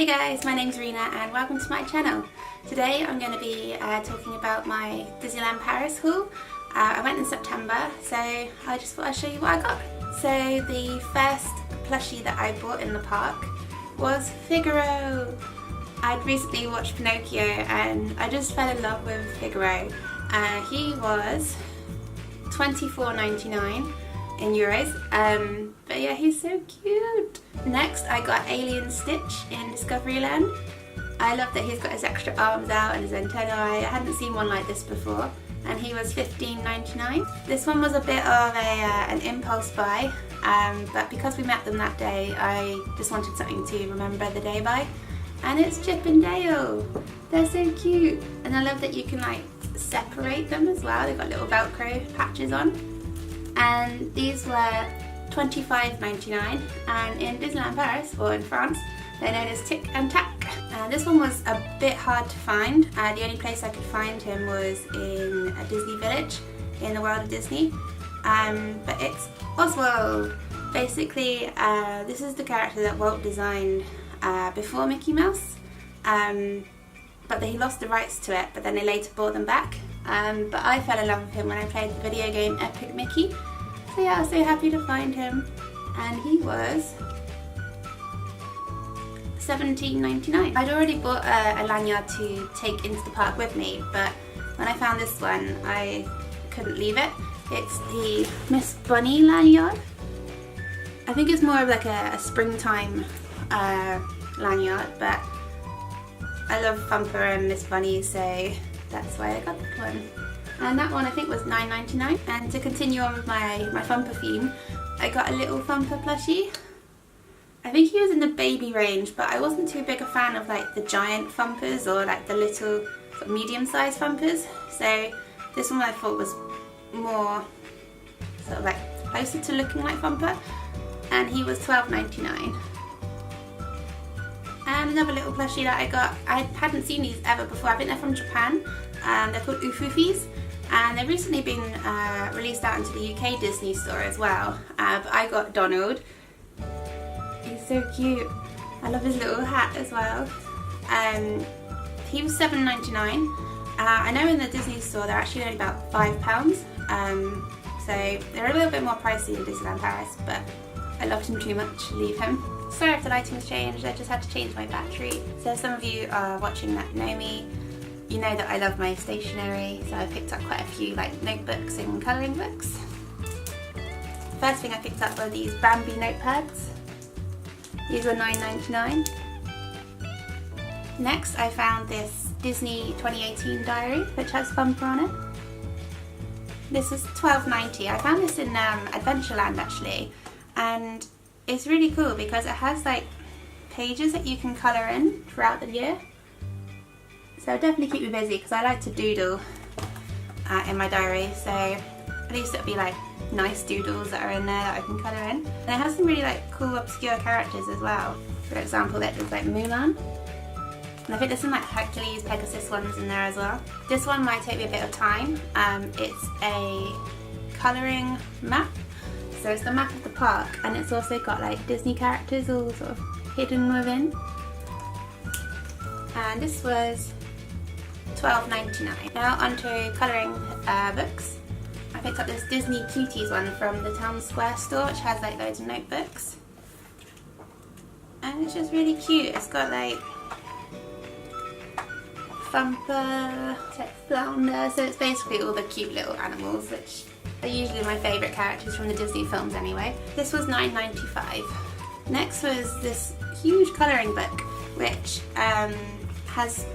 Hey guys, my name's Rena and welcome to my channel. Today I'm going to be talking about my Disneyland Paris haul. I went in September, so I just thought I'd show you what I got. So the first plushie that I bought in the park was Figaro. I'd recently watched Pinocchio and I just fell in love with Figaro. He was $24.99 in euros, but yeah, he's so cute. Next I got Alien Stitch in Discoveryland. I love that he's got his extra arms out and his antennae. I hadn't seen one like this before, and he was $15.99. This one was a bit of an impulse buy, but because we met them that day, I just wanted something to remember the day by. And it's Chip and Dale. They're so cute, and I love that you can like separate them as well. They've got little Velcro patches on. And these were $25.99, and in Disneyland Paris, or in France, they're known as Tic and Tac. This one was a bit hard to find. The only place I could find him was in a Disney village in the world of Disney, but it's Oswald. Basically, this is the character that Walt designed before Mickey Mouse, but he lost the rights to it, but then they later bought them back. But I fell in love with him when I played the video game Epic Mickey. So yeah, I was so happy to find him. And he was $17.99. I'd already bought a lanyard to take into the park with me, but when I found this one, I couldn't leave it. It's the Miss Bunny lanyard. I think it's more of like a springtime lanyard, but I love Thumper and Miss Bunny, so that's why I got that one. And that one I think was $9.99. And to continue on with my Thumper theme, I got a little Thumper plushie. I think he was in the baby range, but I wasn't too big a fan of like the giant Thumpers or like the little sort of medium-sized Thumpers. So this one I thought was more sort of like closer to looking like Thumper, and he was $12.99. And another little plushie that I got, I hadn't seen these ever before. I think they're from Japan. They're called Ufufis, and they've recently been released out into the UK Disney store as well. But I got Donald. He's so cute. I love his little hat as well. He was $7.99. I know in the Disney store they're actually only about £5. So they're a little bit more pricey in Disneyland Paris, but I loved him too much to leave him. Sorry if the lighting's changed, I just had to change my battery. So if some of you are watching that know me, you know that I love my stationery, so I picked up quite a few like notebooks and colouring books. First thing I picked up were these Bambi notepads. These were $9.99. Next I found this Disney 2018 diary, which has Thumper on it. This was $12.90. I found this in Adventureland actually, and it's really cool because it has like pages that you can colour in throughout the year. So it'll definitely keep me busy because I like to doodle in my diary, so at least it'll be like nice doodles that are in there that I can colour in. And it has some really like cool obscure characters as well. For example, there's like Mulan, and I think there's some like Hercules, Pegasus ones in there as well. This one might take me a bit of time. It's a colouring map. So it's the map of the park, and it's also got like Disney characters all sort of hidden within. And this was $12.99. Now onto colouring books. I picked up this Disney Cuties one from the Town Square store, which has like loads of notebooks. And it's just really cute. It's got like Thumper, Flounder, so it's basically all the cute little animals, which are usually my favourite characters from the Disney films anyway. This was $9.95. Next was this huge colouring book, which has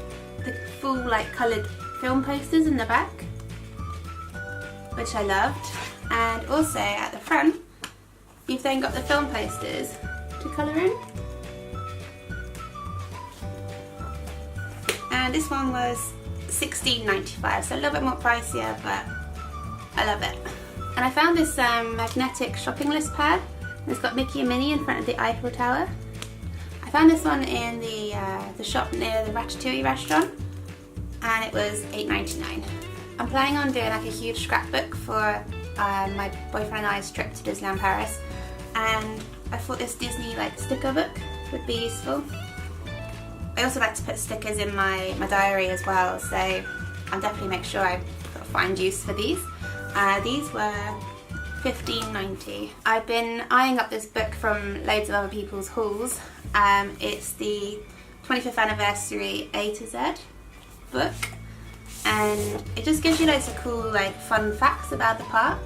the full like coloured film posters in the back, which I loved. And also at the front, you've then got the film posters to colour in. And this one was $16.95, so a little bit more pricier, but I love it. And I found this magnetic shopping list pad. It's got Mickey and Minnie in front of the Eiffel Tower. I found this one in the shop near the Ratatouille restaurant, and it was $8.99. I'm planning on doing like a huge scrapbook for my boyfriend and I's trip to Disneyland Paris, and I thought this Disney like sticker book would be useful. I also like to put stickers in my diary as well, so I'll definitely make sure I find use for these. These were $15.90. I've been eyeing up this book from loads of other people's hauls. It's the 25th anniversary A to Z book, and it just gives you loads of cool like fun facts about the park.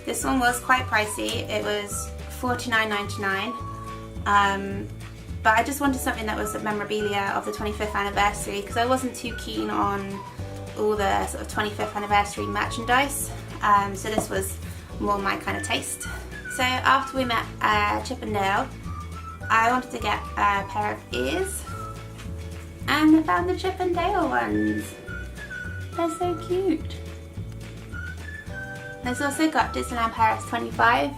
This one was quite pricey. It was $49.99, but I just wanted something that was a memorabilia of the 25th anniversary because I wasn't too keen on all the sort of 25th anniversary merchandise, so this was more my kind of taste. So after we met Chippendale, I wanted to get a pair of ears, and I found the Chippendale ones. They're so cute. There's also got Disneyland Paris 25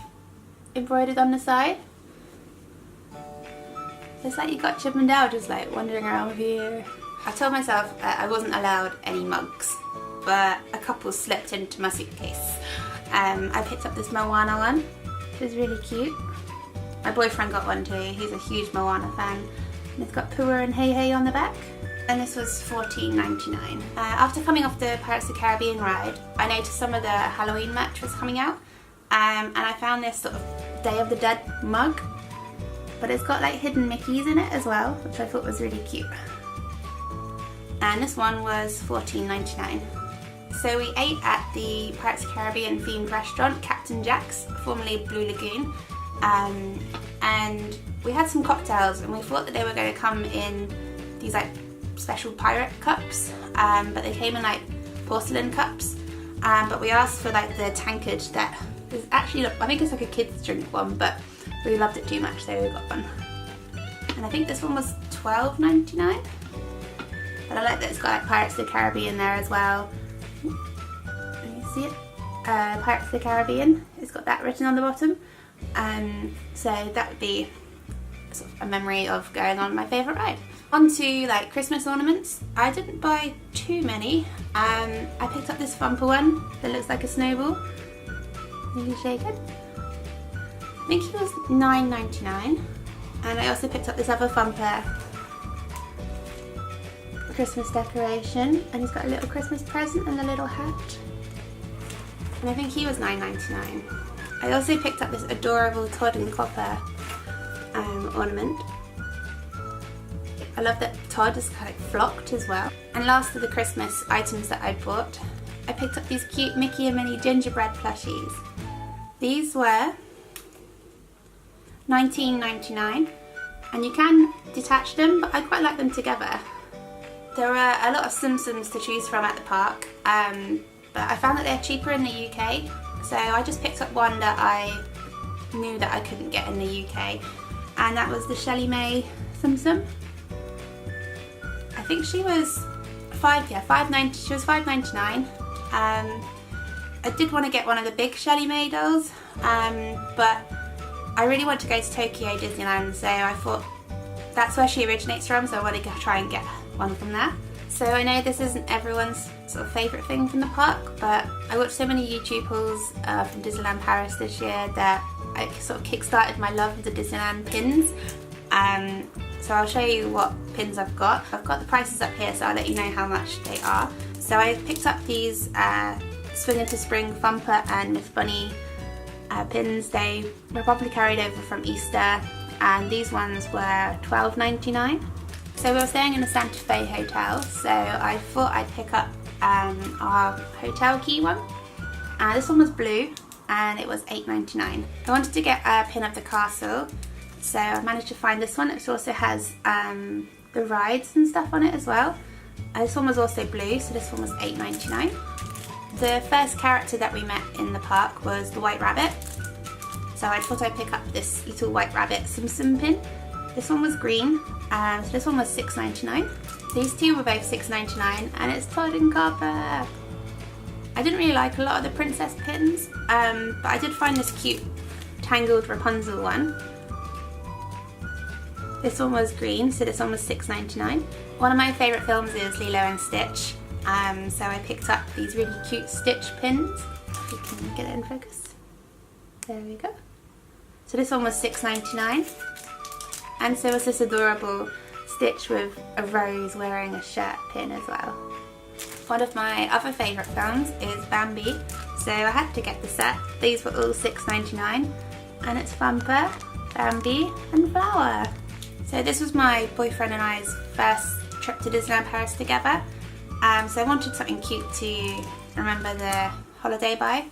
embroidered on the side. It's like you got Chippendale just like wandering around here. I told myself I wasn't allowed any mugs, but a couple slipped into my suitcase. I picked up this Moana one, which is really cute. My boyfriend got one too, he's a huge Moana fan. And it's got Pua and Hey Hey on the back. And this was $14.99. After coming off the Pirates of the Caribbean ride, I noticed some of the Halloween merch was coming out. And I found this sort of Day of the Dead mug, but it's got like hidden Mickeys in it as well, which I thought was really cute. And this one was $14.99. So we ate at the Pirates of the Caribbean themed restaurant, Captain Jack's, formerly Blue Lagoon. And we had some cocktails, and we thought that they were going to come in these like special pirate cups, but they came in like porcelain cups. But we asked for like the tankard that is actually, I think it's like a kids drink one, but we loved it too much, so we got one. And I think this one was $12.99. But I like that it's got like Pirates of the Caribbean there as well. Can you see it? Pirates of the Caribbean. It's got that written on the bottom. So that would be sort of a memory of going on my favourite ride. On to like Christmas ornaments. I didn't buy too many. I picked up this Thumper one that looks like a snowball. You can shake it. I think it was $9.99. And I also picked up this other Thumper Christmas decoration, and he's got a little Christmas present and a little hat. And I think he was $9.99. I also picked up this adorable Todd and Copper ornament. I love that Todd is kind of flocked as well. And last of the Christmas items that I bought, I picked up these cute Mickey and Minnie gingerbread plushies. These were $19.99, and you can detach them, but I quite like them together. There are a lot of Simpsons to choose from at the park, but I found that they're cheaper in the UK, so I just picked up one that I knew that I couldn't get in the UK, and that was the Shelly May Simpson. I think she was $5.99. She was $5.99. I did want to get one of the big Shelly May dolls, but I really want to go to Tokyo Disneyland, so I thought that's where she originates from, so I want to try and get one from there. So I know this isn't everyone's sort of favourite thing from the park, but I watched so many YouTube hauls from Disneyland Paris this year that I sort of kick-started my love of the Disneyland pins. So I'll show you what pins I've got. I've got the prices up here, so I'll let you know how much they are. So I picked up these Swing Into Spring Thumper and Miss Bunny pins. They were probably carried over from Easter, and these ones were $12.99. So we were staying in the Santa Fe hotel, so I thought I'd pick up our hotel key one. This one was blue, and it was $8.99. I wanted to get a pin of the castle, so I managed to find this one. It also has the rides and stuff on it as well. This one was also blue, so this one was $8.99. The first character that we met in the park was the White Rabbit, so I thought I'd pick up this little White Rabbit Simpson pin. This one was green, so this one was $6.99. These two were both $6.99, and it's Todd and Copper. I didn't really like a lot of the princess pins, but I did find this cute Tangled Rapunzel one. This one was green, so this one was $6.99. One of my favourite films is Lilo and Stitch, so I picked up these really cute Stitch pins. If you can get it in focus. There we go. So this one was $6.99. And so was this adorable stitch with a rose wearing a shirt pin as well. One of my other favourite films is Bambi, so I had to get the set. These were all $6.99 and it's Thumper, Bambi and Flower. So this was my boyfriend and I's first trip to Disneyland Paris together, so I wanted something cute to remember the holiday by,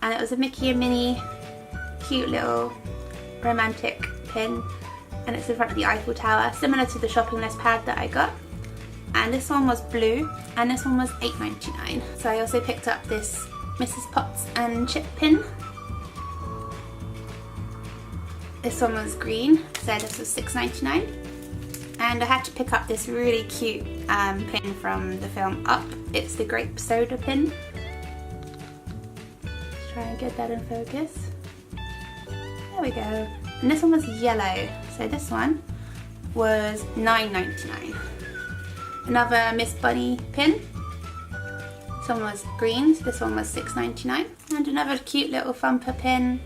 and it was a Mickey and Minnie cute little romantic pin, and it's in front of the Eiffel Tower, similar to the shopping list pad that I got. And this one was blue and this one was $8.99. So I also picked up this Mrs. Potts and Chip pin. This one was green, so this was $6.99. And I had to pick up this really cute pin from the film Up. It's the grape soda pin. Let's try and get that in focus. There we go. And this one was yellow, so this one was $9.99. Another Miss Bunny pin. This one was green, so this one was $6.99. And another cute little Thumper pin.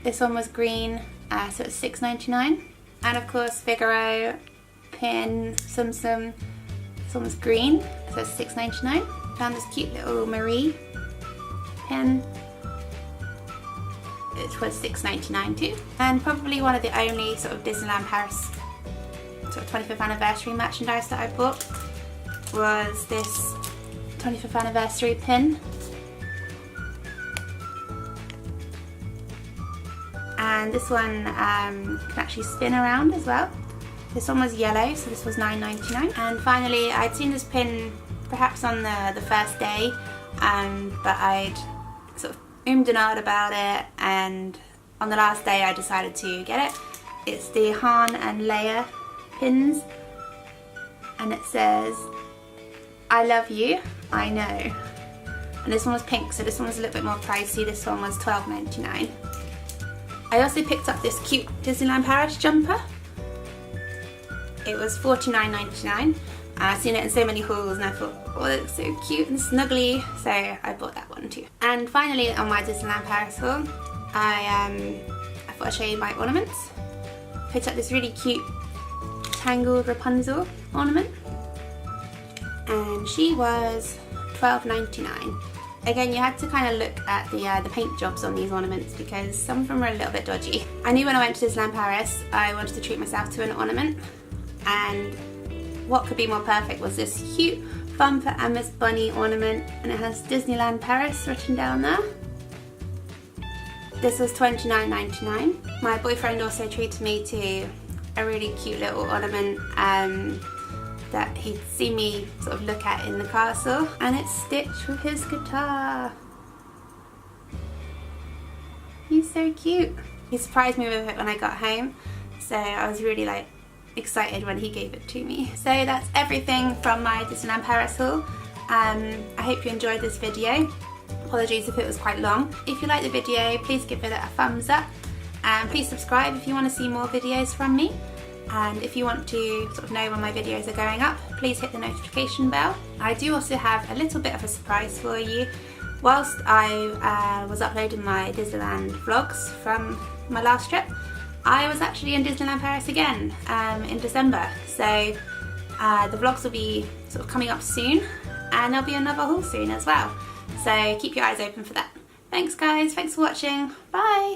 This one was green, so it's $6.99. And of course Figaro pin, Tsum Tsum. This one was green, so it's $6.99. Found this cute little Marie pin. It was $6.99 too. And probably one of the only sort of Disneyland Paris sort of 25th anniversary merchandise that I bought was this 25th anniversary pin. And this one can actually spin around as well. This one was yellow, so this was $9.99. And finally, I'd seen this pin perhaps on the first day, but I'd sort of ummed and ahed about it, and on the last day I decided to get it. It's the Han and Leia pins, and it says, "I love you, I know." And this one was pink, so this one was a little bit more pricey. This one was $12.99. I also picked up this cute Disneyland Paris jumper. It was $49.99. I've seen it in so many hauls and I thought, oh, it looks so cute and snuggly, so I bought that one too. And finally, on my Disneyland Paris haul, I thought I'd show you my ornaments. Picked up this really cute tangled Rapunzel ornament, and she was $12.99. Again, you had to kind of look at the paint jobs on these ornaments because some of them were a little bit dodgy. I knew when I went to Disneyland Paris I wanted to treat myself to an ornament, and what could be more perfect was this cute Thumper and Miss Bunny ornament, and it has Disneyland Paris written down there. This was $29.99. My boyfriend also treated me to a really cute little ornament that he'd seen me sort of look at in the castle, and it's Stitch with his guitar. He's so cute. He surprised me with it when I got home, so I was really excited when he gave it to me. So that's everything from my Disneyland Paris haul. I hope you enjoyed this video. Apologies if it was quite long. If you like the video, please give it a thumbs up, and please subscribe if you want to see more videos from me. And if you want to sort of know when my videos are going up, please hit the notification bell. I do also have a little bit of a surprise for you. Whilst I was uploading my Disneyland vlogs from my last trip, I was actually in Disneyland Paris again in December. So the vlogs will be sort of coming up soon, and there'll be another haul soon as well. So keep your eyes open for that. Thanks guys, thanks for watching, bye!